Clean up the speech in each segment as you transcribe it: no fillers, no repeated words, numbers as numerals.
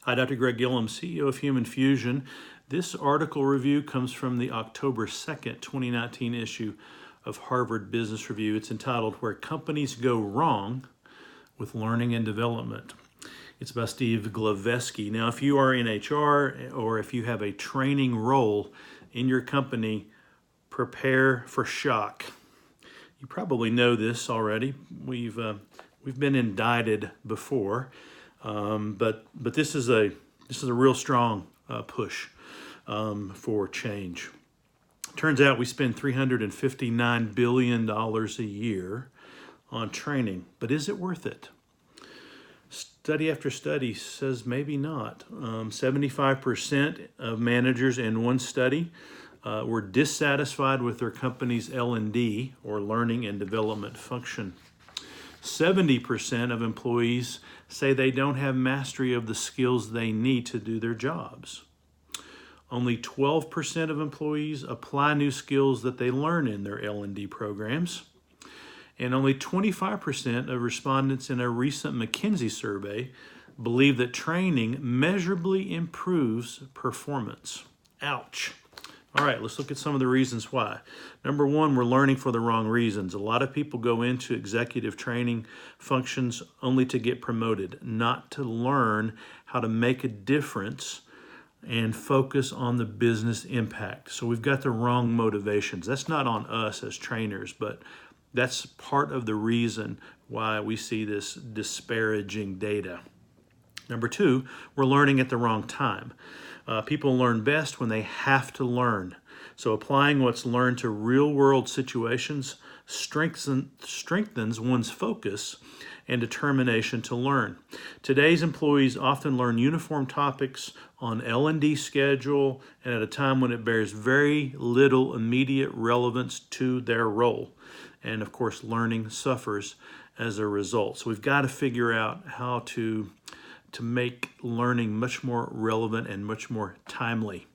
Hi, Dr. Greg Gillum, CEO of Human Fusion. This article review comes from the October 2nd, 2019 issue of Harvard Business Review. It's entitled Where Companies Go Wrong with Learning and Development. It's by Steve Glaveski. Now, if you are in HR or if you have a training role in your company, prepare for shock. You probably know this already. We've been indicted before. But this is a real strong push for change. Turns out we spend $359 billion a year on training, but is it worth it? Study after study says maybe not. 75% of managers in one study were dissatisfied with their company's L&D, or learning and development function. 70% of employees say they don't have mastery of the skills they need to do their jobs. Only 12% of employees apply new skills that they learn in their L&D programs. And only 25% of respondents in a recent McKinsey survey believe that training measurably improves performance. Ouch. All right, let's look at some of the reasons why. Number one, we're learning for the wrong reasons. A lot of people go into executive training functions only to get promoted, not to learn how to make a difference and focus on the business impact. So we've got the wrong motivations. That's not on us as trainers, but that's part of the reason why we see this disparaging data. Number two, we're learning at the wrong time. People learn best when they have to learn. So applying what's learned to real-world situations strengthens one's focus and determination to learn. Today's employees often learn uniform topics on L&D schedule and at a time when it bears very little immediate relevance to their role. And of course, learning suffers as a result. So we've got to figure out how to make learning much more relevant and much more timely.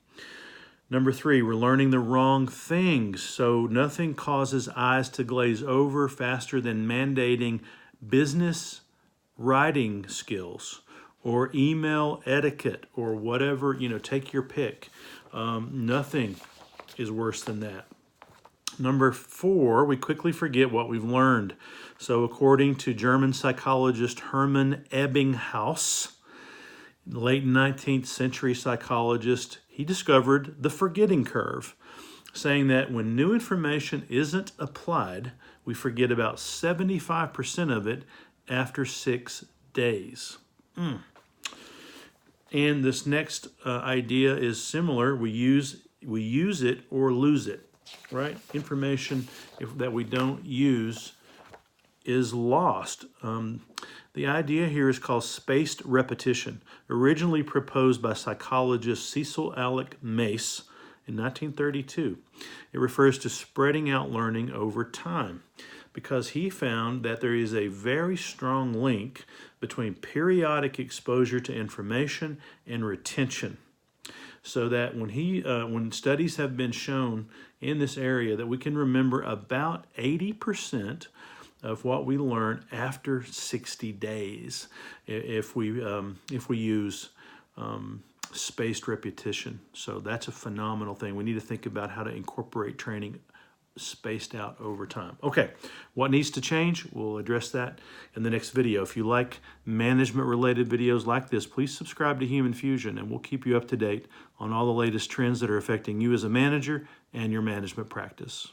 Number three, we're learning the wrong things. So nothing causes eyes to glaze over faster than mandating business writing skills or email etiquette or whatever, take your pick. Nothing is worse than that. Number four, we quickly forget what we've learned. So according to German psychologist Hermann Ebbinghaus, late 19th century psychologist, he discovered the forgetting curve, saying that when new information isn't applied, we forget about 75% of it after 6 days. And this next idea is similar. We use it or lose it. Right? Information that we don't use is lost. The idea here is called spaced repetition, originally proposed by psychologist Cecil Alec Mace in 1932. It refers to spreading out learning over time because he found that there is a very strong link between periodic exposure to information and retention. So that when studies have been shown in this area that we can remember about 80% of what we learn after 60 days if we use spaced repetition. So that's a phenomenal thing. We need to think about how to incorporate training spaced out over time. Okay, what needs to change? We'll address that in the next video. If you like management-related videos like this, please subscribe to Human Fusion, and we'll keep you up to date on all the latest trends that are affecting you as a manager and your management practice.